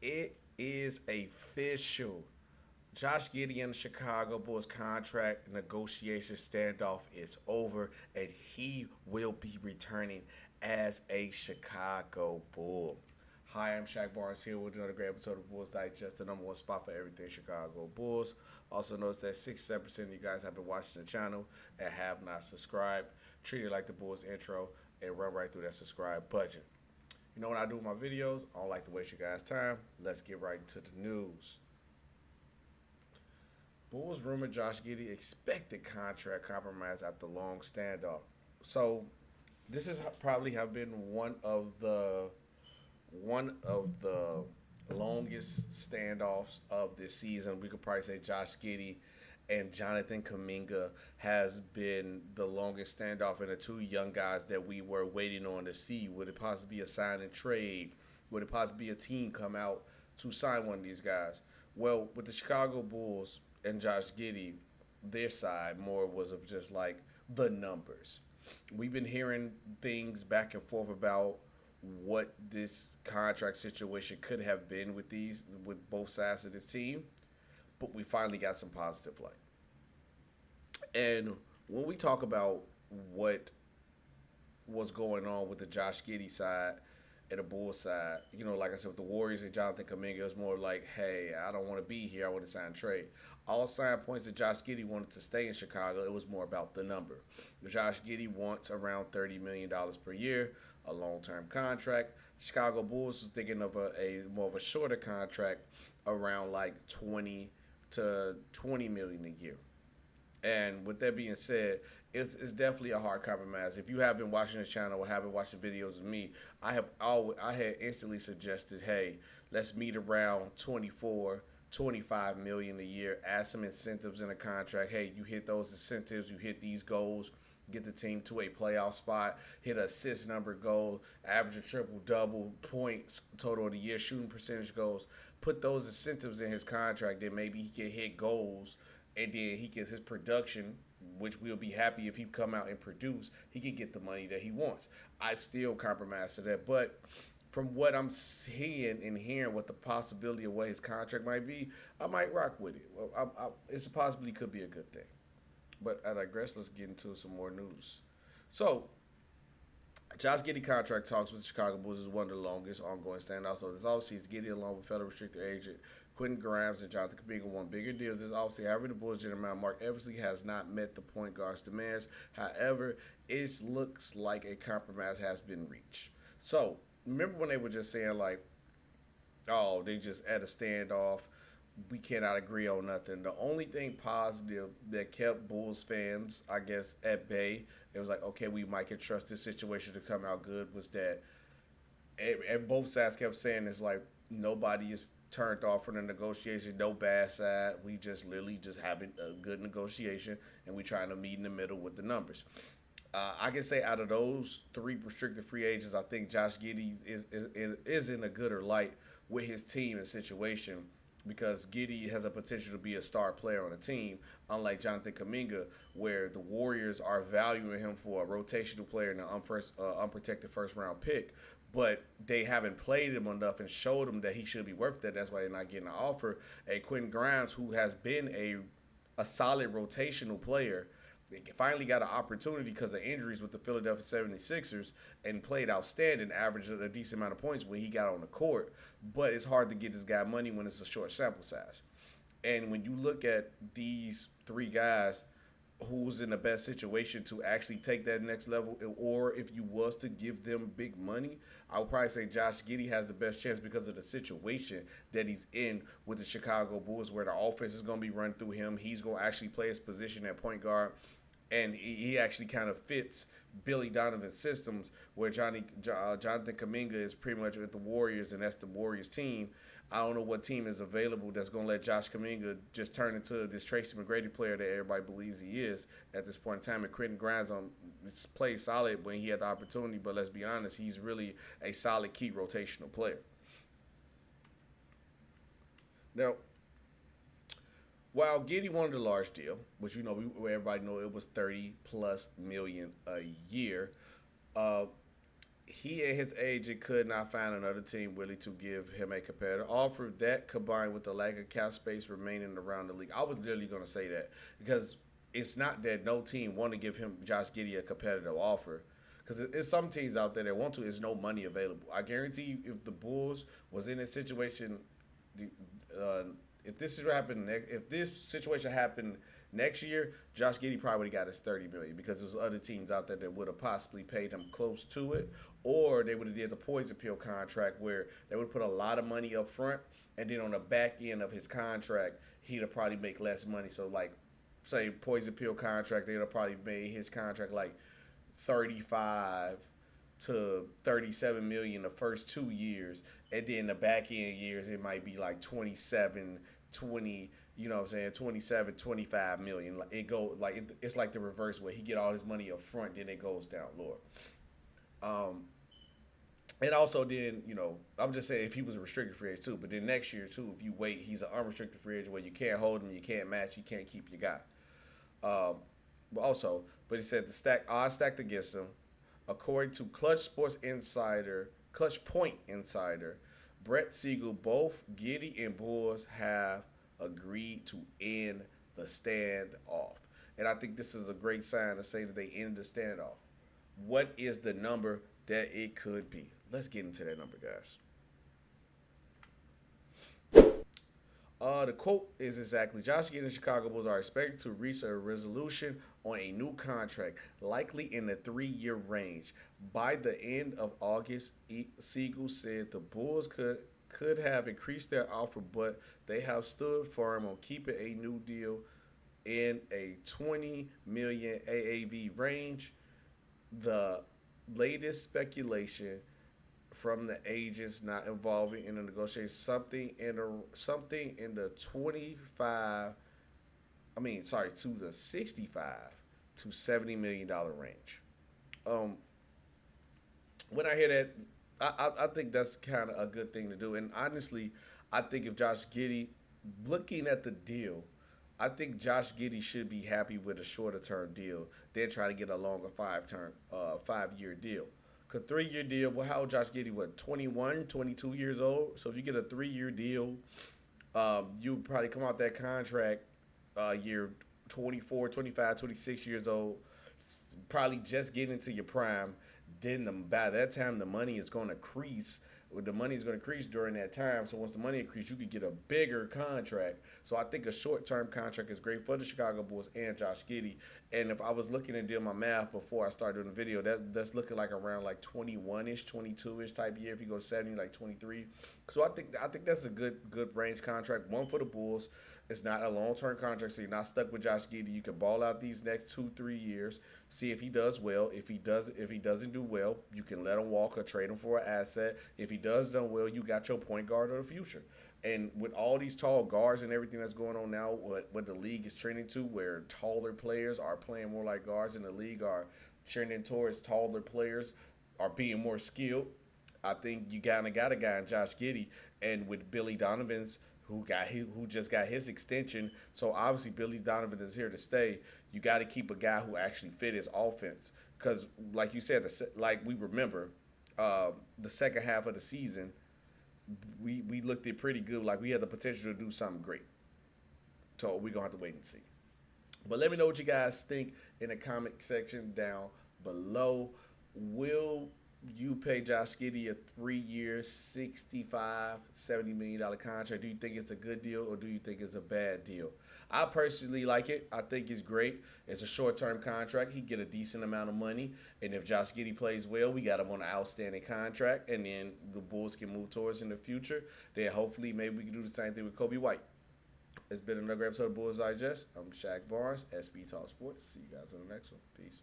It is official. Josh Giddey and the Chicago Bulls contract negotiation standoff is over, and he will be returning as a Chicago Bull. Hi, I'm Shaq Barnes here with another great episode of Bulls Digest, the number one spot for everything Chicago Bulls. Also notice that 67% of you guys have been watching the channel and have not subscribed. Treat it like the Bulls intro and run right through that subscribe button. You know, when I do my videos, I don't like to waste your guys' time. Let's get right into the news. Bulls rumored Josh Giddey expected contract compromise after long standoff. So this is probably have been one of the longest standoffs of this season. We could probably say Josh Giddey and Jonathan Kuminga has been the longest standoff, and the two young guys that we were waiting on to see. Would it possibly be a sign and trade? Would it possibly be a team come out to sign one of these guys? Well, with the Chicago Bulls and Josh Giddey, their side more was of just like the numbers. We've been hearing things back and forth about what this contract situation could have been with both sides of this team, but we finally got some positive light. And when we talk about what was going on with the Josh Giddey side and the Bulls side, like I said, with the Warriors and Jonathan Kuminga, it was more like, hey, I don't want to be here. I want to sign a trade. All sign points that Josh Giddey wanted to stay in Chicago. It was more about the number. Josh Giddey wants around $30 million per year, a long-term contract. Chicago Bulls was thinking of a more of a shorter contract, around like 20 to 20 million a year. And with that being said, it's definitely a hard compromise. If you have been watching the channel or have been watching videos of me, I had instantly suggested, hey, let's meet around 24, 25 million a year. Add some incentives in a contract. Hey, you hit those incentives, you hit these goals, get the team to a playoff spot, hit an assist number goal, average a triple double, points total of the year, shooting percentage goals. Put those incentives in his contract, then maybe he can hit goals, and then he gets his production, which we'll be happy if he come out and produce. He can get the money that he wants. I still compromise to that, but from what I'm seeing and hearing, what the possibility of what his contract might be, I might rock with it. Well, it's a possibility could be a good thing. But I digress. Let's get into some more news. So, Josh Giddey contract talks with the Chicago Bulls is one of the longest ongoing standouts. So this offseason, Giddey along with fellow restricted agent Quentin Grimes and Jonathan Kuminga won bigger deals this offseason. However, the Bulls general manager Mark Eversley has not met the point guard's demands. However, it looks like a compromise has been reached. So remember when they were just saying like, oh, they just at a standoff. We cannot agree on nothing. The only thing positive that kept Bulls fans, I guess, at bay, it was like, okay, we might can trust this situation to come out good, was that and both sides kept saying it's like nobody is turned off from the negotiation, no bad side. We just literally just having a good negotiation, and we trying to meet in the middle with the numbers. I can say out of those three restricted free agents, I think Josh Giddey is in a gooder light with his team and situation, because Giddey has a potential to be a star player on the team, unlike Jonathan Kuminga, where the Warriors are valuing him for a rotational player and an unprotected first round pick, but they haven't played him enough and showed him that he should be worth that. That's why they're not getting an offer. And Quentin Grimes, who has been a solid rotational player, finally got an opportunity because of injuries with the Philadelphia 76ers and played outstanding, averaged a decent amount of points when he got on the court. But it's hard to get this guy money when it's a short sample size. And when you look at these three guys, who's in the best situation to actually take that next level, or if you was to give them big money, I would probably say Josh Giddey has the best chance because of the situation that he's in with the Chicago Bulls, where the offense is going to be run through him. He's going to actually play his position at point guard, and he actually kind of fits Billy Donovan's systems, where Jonathan Kuminga is pretty much with the Warriors, and that's the Warriors team. I don't know what team is available that's going to let Josh Kuminga just turn into this Tracy McGrady player that everybody believes he is at this point in time. And Quentin Grimes plays solid when he had the opportunity, but let's be honest, he's really a solid key rotational player. Now, while Giddey wanted a large deal, which everybody know it was 30 plus million a year, uh, he and his agent could not find another team willing to give him a competitive offer. That combined with the lack of cap space remaining around the league, I was literally going to say that because it's not that no team want to give him Josh Giddey a competitive offer. Because there's some teams out there that want to. There's no money available. I guarantee you, if the Bulls was in a situation, uh, if this situation happened next year, Josh Giddey probably would have got his 30 million because there's other teams out there that would have possibly paid him close to it, or they would have did the poison pill contract where they would put a lot of money up front, and then on the back end of his contract, he'd have probably make less money. So like, say poison pill contract, they'd have probably made his contract like 35 to 37 million the first 2 years, and then the back end years it might be like 27, 20. You know what I'm saying? 27, 25 million. Like it go like it's like the reverse way. He get all his money up front, then it goes down lower. Um, and also then, I'm just saying if he was a restricted free agent too, but then next year too, if you wait, he's an unrestricted free agent where you can't hold him, you can't match, you can't keep your guy. Um, but he said the odds stacked against him. According to Clutch Point Insider, Brett Siegel, both Giddy and Bulls have agreed to end the standoff. And I think this is a great sign to say that they ended the standoff. What is the number that it could be? Let's get into that number, guys. The quote is exactly Josh Giddey and Chicago Bulls are expected to reach a resolution on a new contract, likely in the 3-year range. By the end of August, Siegel said the Bulls could have increased their offer, but they have stood firm on keeping a new deal in a 20 million AAV range. The latest speculation from the agents not involving in the negotiation something in the 25 to the 65 to 70 million dollar range. Um when I hear that, I think that's kind of a good thing to do. And honestly, I think if Josh Giddey, looking at the deal, I think Josh Giddey should be happy with a shorter term deal than try to get a longer 5-year deal. Cause 3-year deal, well, how old Josh Giddey? What, 21, 22 years old? So if you get a 3-year deal, you probably come out that contract year 24, 25, 26 years old, probably just getting into your prime. Then by that time, the money is going to increase. The money is going to increase during that time. So once the money increases, you could get a bigger contract. So I think a short-term contract is great for the Chicago Bulls and Josh Giddey. And if I was looking and doing my math before I started doing the video, that's looking like around like 21-ish, 22-ish type year. If you go 70, like 23. So I think that's a good range contract. One for the Bulls. It's not a long-term contract, so you're not stuck with Josh Giddey. You can ball out these next 2-3 years, see if he does well. If he doesn't do well, you can let him walk or trade him for an asset. If he does done well, you got your point guard of the future. And with all these tall guards and everything that's going on now, what the league is trending to, where taller players are playing more like guards in the league, are trending towards taller players are being more skilled. I think you kind of got a guy in Josh Giddey, and with Billy Donovan's who just got his extension. So obviously Billy Donovan is here to stay. You got to keep a guy who actually fit his offense, because like you said, like we remember the second half of the season, we looked it pretty good. Like we had the potential to do something great. So we're gonna have to wait and see. But let me know what you guys think in the comment section down below. Will you pay Josh Giddey a 3-year, $65-70 million contract? Do you think it's a good deal, or do you think it's a bad deal? I personally like it. I think it's great. It's a short-term contract. He get a decent amount of money. And if Josh Giddey plays well, we got him on an outstanding contract. And then the Bulls can move towards in the future. Then hopefully maybe we can do the same thing with Kobe White. It's been another episode of Bulls Digest. I'm Shaq Barnes, SB Talk Sports. See you guys on the next one. Peace.